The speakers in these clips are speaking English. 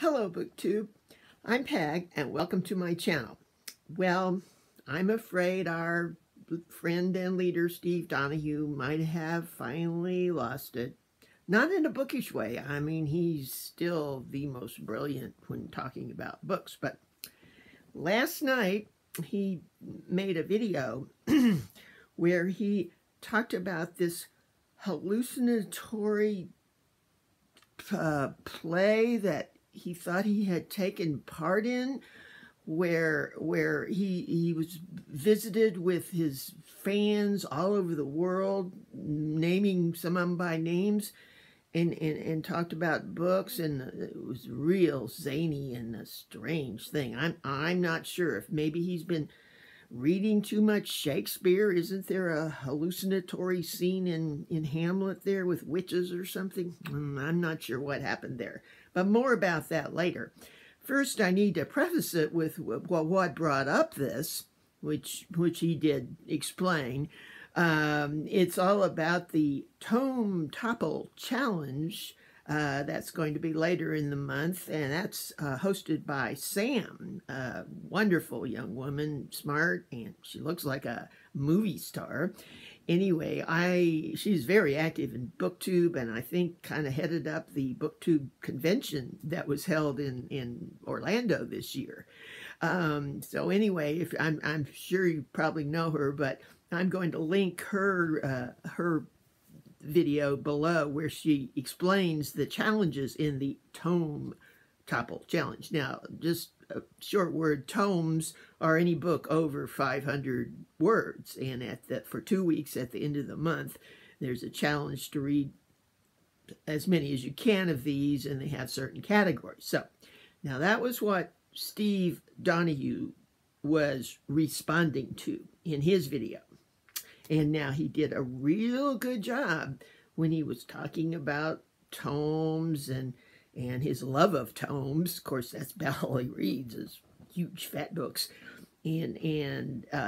Hello, BookTube. I'm Peg, and welcome to my channel. Well, I'm afraid our friend and leader, Steve Donoghue, might have finally lost it. Not in a bookish way. I mean, he's still the most brilliant when talking about books. But last night, he made a video where he talked about this hallucinatory play that he thought he had taken part in, where he was visited with his fans all over the world, naming some of them by names, and talked about books, and it was real zany and a strange thing. I'm not sure if maybe he's been reading too much Shakespeare. Isn't there a hallucinatory scene in Hamlet there with witches or something? I'm not sure what happened there, but more about that later. First, I need to preface it with what brought up this, which he did explain. It's all about the TOPPLE challenge. That's going to be later in the month, and that's hosted by Sam, a wonderful young woman, smart, and she looks like a movie star. Anyway, she's very active in BookTube, and I think kind of headed up the BookTube convention that was held in Orlando this year. So anyway, I'm sure you probably know her, but I'm going to link her video below where she explains the challenges in the TOPPLE challenge. Now, just a short word, tomes are any book over 500 words, and for 2 weeks at the end of the month, there's a challenge to read as many as you can of these, and they have certain categories. So, now that was what Steve Donoghue was responding to in his video. And now he did a real good job when he was talking about tomes and his love of tomes. Of course, that's about all he reads, is huge fat books. And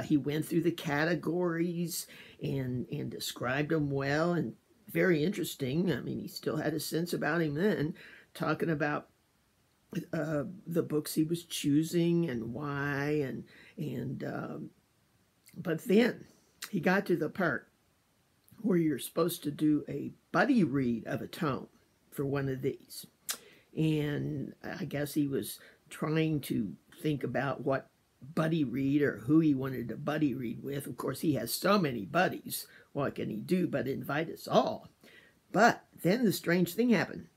he went through the categories and described them well, and very interesting. I mean, he still had a sense about him then, talking about the books he was choosing and why, but then he got to the part where you're supposed to do a buddy read of a tome for one of these. And I guess he was trying to think about what buddy read or who he wanted to buddy read with. Of course, he has so many buddies. What can he do but invite us all? But then the strange thing happened.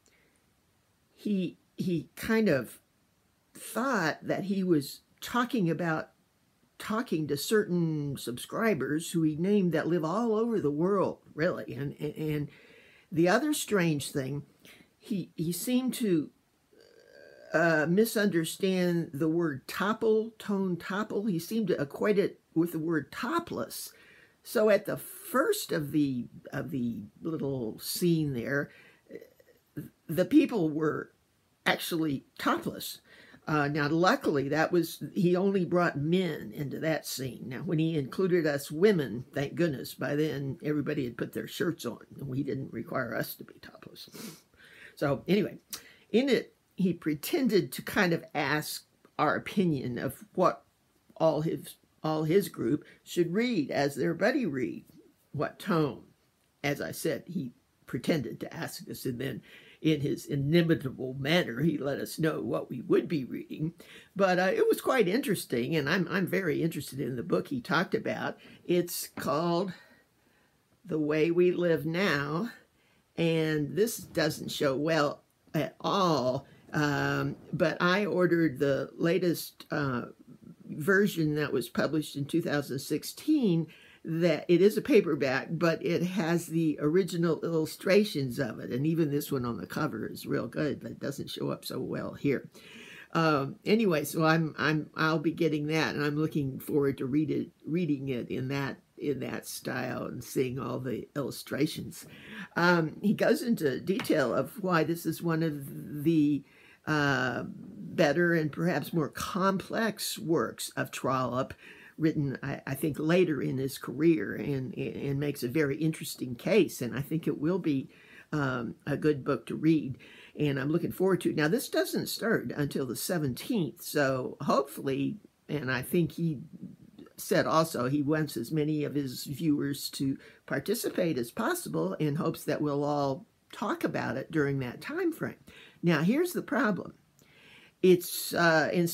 He kind of thought that he was talking to certain subscribers who he named that live all over the world, really. And the other strange thing, he seemed to misunderstand the word topple, TOPPLE. He seemed to equate it with the word topless. So at the first of the little scene there, the people were actually topless. Now, luckily, he only brought men into that scene. Now, when he included us women, thank goodness, by then everybody had put their shirts on, and he didn't require us to be topless. So anyway, in it, he pretended to kind of ask our opinion of what all his group should read as their buddy read, what tome. As I said, he pretended to ask us, and then in his inimitable manner, he let us know what we would be reading. But it was quite interesting, and I'm very interested in the book he talked about. It's called The Way We Live Now, and this doesn't show well at all, but I ordered the latest version that was published in 2016, that it is a paperback, but it has the original illustrations of it, and even this one on the cover is real good, but it doesn't show up so well here. Anyway, so I'll be getting that, and I'm looking forward to reading it in that style and seeing all the illustrations. He goes into detail of why this is one of the better and perhaps more complex works of Trollope, written, I think, later in his career, and makes a very interesting case, and I think it will be a good book to read, and I'm looking forward to it. Now, this doesn't start until the 17th, so hopefully, and I think he said also he wants as many of his viewers to participate as possible in hopes that we'll all talk about it during that time frame. Now, here's the problem. It's in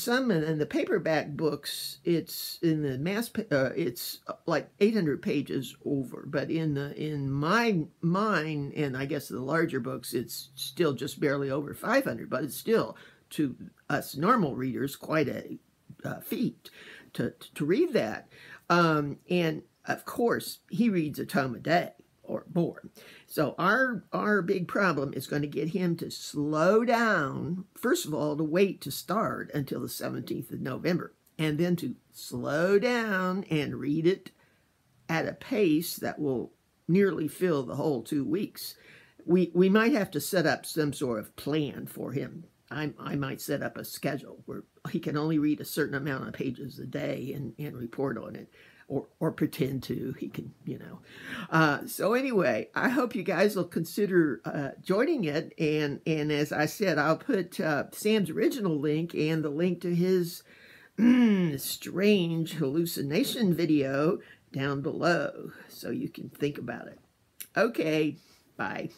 the paperback books, it's in the it's like 800 pages over, but in mine and I guess the larger books, it's still just barely over 500, but it's still, to us normal readers, quite a feat to read that. And of course, he reads a tome a day or more. So our big problem is going to get him to slow down, first of all, to wait to start until the 17th of November, and then to slow down and read it at a pace that will nearly fill the whole 2 weeks. We might have to set up some sort of plan for him. I might set up a schedule where he can only read a certain amount of pages a day and report on it. Or pretend to, he can, you know. So anyway, I hope you guys will consider joining it. And as I said, I'll put Sam's original link and the link to his strange hallucination video down below so you can think about it. Okay, bye.